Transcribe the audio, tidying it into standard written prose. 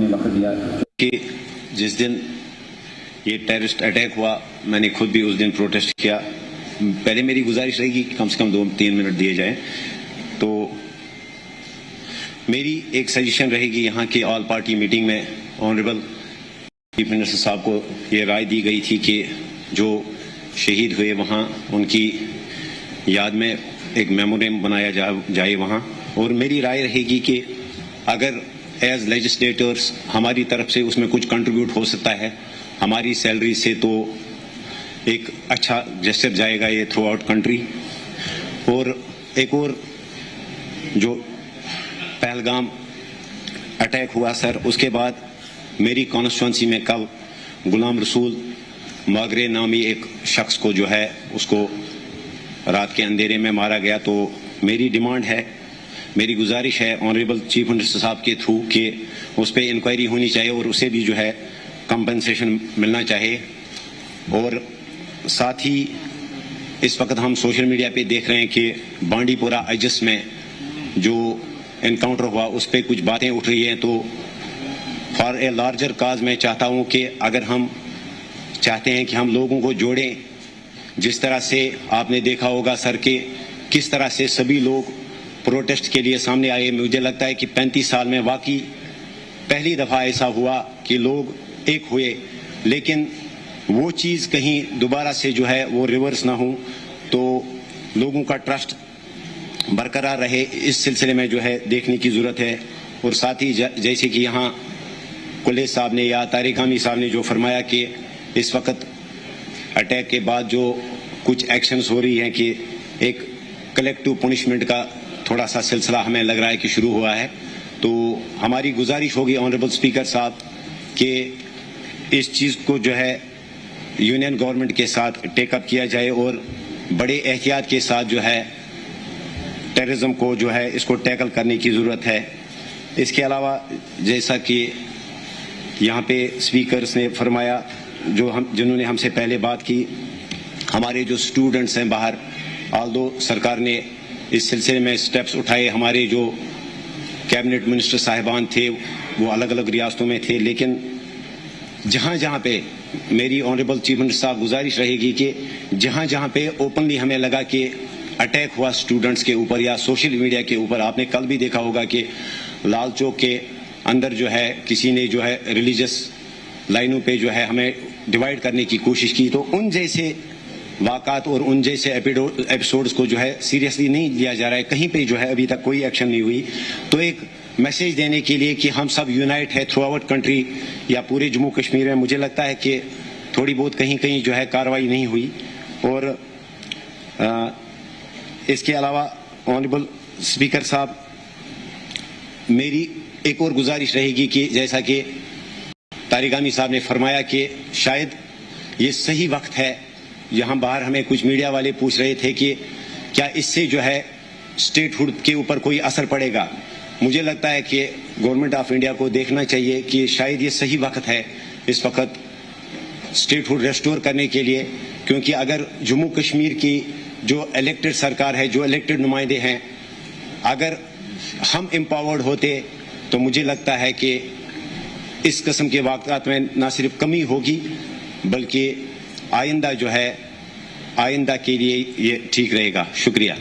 ہمیں وقت دیا کہ جس دن یہ ٹیررسٹ اٹیک ہوا میں نے خود بھی اس دن پروٹیسٹ کیا. پہلے میری گزارش رہے گی کہ کم سے کم 2-3 منٹ دیے جائیں. تو میری ایک سجیشن رہے گی یہاں کی آل پارٹی میٹنگ میں آنریبل چیف منسٹر صاحب کو یہ رائے دی گئی تھی کہ جو شہید ہوئے وہاں ان کی یاد میں ایک میموریم بنایا جائے وہاں. اور میری رائے رہے گی کہ اگر ایز لیجسلیٹرز ہماری طرف سے اس میں کچھ کنٹریبیوٹ ہو سکتا ہے ہماری سیلری سے تو ایک اچھا جسٹر جائے گا یہ تھرو آؤٹ کنٹری. اور ایک اور جو پہلگام اٹیک ہوا سر اس کے بعد میری کانسٹیچوئنسی میں کل غلام رسول ماگرے نامی ایک شخص کو جو ہے اس کو رات کے اندھیرے میں مارا گیا. تو میری ڈیمانڈ ہے میری گزارش ہے آنریبل چیف منسٹر صاحب کے تھرو کہ اس پہ انکوائری ہونی چاہیے اور اسے بھی جو ہے کمپنسیشن ملنا چاہیے. اور ساتھ ہی اس وقت ہم سوشل میڈیا پہ دیکھ رہے ہیں کہ بانڈی پورہ ایجس میں جو انکاؤنٹر ہوا اس پہ کچھ باتیں اٹھ رہی ہیں. تو فار اے لارجر کاز میں چاہتا ہوں کہ اگر ہم چاہتے ہیں کہ ہم لوگوں کو جوڑیں جس طرح سے آپ نے دیکھا ہوگا سر کہ کس طرح سے سبھی لوگ پروٹیسٹ کے لیے سامنے آئے. مجھے لگتا ہے کہ 35 سال میں واقعی پہلی دفعہ ایسا ہوا کہ لوگ ایک ہوئے. لیکن وہ چیز کہیں دوبارہ سے جو ہے وہ ریورس نہ ہو تو لوگوں کا ٹرسٹ برقرار رہے اس سلسلے میں جو ہے دیکھنے کی ضرورت ہے. اور ساتھ ہی جیسے کہ یہاں کلے صاحب نے یا طارق حامی صاحب نے جو فرمایا کہ اس وقت اٹیک کے بعد جو کچھ ایکشنز ہو رہی ہیں کہ ایک کلیکٹیو پنشمنٹ کا تھوڑا سا سلسلہ ہمیں لگ رہا ہے کہ شروع ہوا ہے. تو ہماری گزارش ہوگی آنریبل اسپیکر صاحب کہ اس چیز کو جو ہے یونین گورنمنٹ کے ساتھ ٹیک اپ کیا جائے اور بڑے احتیاط کے ساتھ جو ہے ٹیررزم کو جو ہے اس کو ٹیکل کرنے کی ضرورت ہے. اس کے علاوہ جیسا کہ یہاں پہ اسپیکرز نے فرمایا جنہوں نے ہم سے پہلے بات کی ہمارے جو اسٹوڈنٹس ہیں باہر آلدو سرکار نے اس سلسلے میں سٹیپس اٹھائے. ہمارے جو کیبنٹ منسٹر صاحبان تھے وہ الگ الگ ریاستوں میں تھے. لیکن جہاں جہاں پہ میری آنریبل چیف منسٹر صاحب گزارش رہے گی کہ جہاں جہاں پہ اوپنلی ہمیں لگا کہ اٹیک ہوا اسٹوڈنٹس کے اوپر یا سوشل میڈیا کے اوپر آپ نے کل بھی دیکھا ہوگا کہ لال چوک کے اندر جو ہے کسی نے جو ہے ریلیجس لائنوں پہ جو ہے ہمیں ڈیوائیڈ کرنے کی کوشش کی. تو ان جیسے واقعات اور ان جیسے ایپیسوڈز کو جو ہے سیریسلی نہیں لیا جا رہا ہے. کہیں پہ جو ہے ابھی تک کوئی ایکشن نہیں ہوئی. تو ایک میسیج دینے کے لیے کہ ہم سب یونائٹ ہے تھرو آؤٹ کنٹری یا پورے جموں کشمیر میں مجھے لگتا ہے کہ تھوڑی بہت کہیں کہیں جو ہے کارروائی نہیں ہوئی. اور اس کے علاوہ آنریبل اسپیکر صاحب میری ایک اور گزارش رہے گی کہ جیسا کہ طارق حامی صاحب نے فرمایا کہ شاید یہ صحیح وقت ہے. یہاں باہر ہمیں کچھ میڈیا والے پوچھ رہے تھے کہ کیا اس سے جو ہے اسٹیٹ ہوڈ کے اوپر کوئی اثر پڑے گا. مجھے لگتا ہے کہ گورنمنٹ آف انڈیا کو دیکھنا چاہیے کہ شاید یہ صحیح وقت ہے اس وقت اسٹیٹ ہوڈ ریسٹور کرنے کے لیے. کیونکہ اگر جموں کشمیر کی جو الیکٹڈ سرکار ہے جو الیکٹڈ نمائندے ہیں اگر ہم امپاورڈ ہوتے تو مجھے لگتا ہے کہ اس قسم کے واقعات میں نہ صرف کمی ہوگی بلکہ آئندہ جو ہے آئندہ کے لیے یہ ٹھیک رہے گا. شکریہ.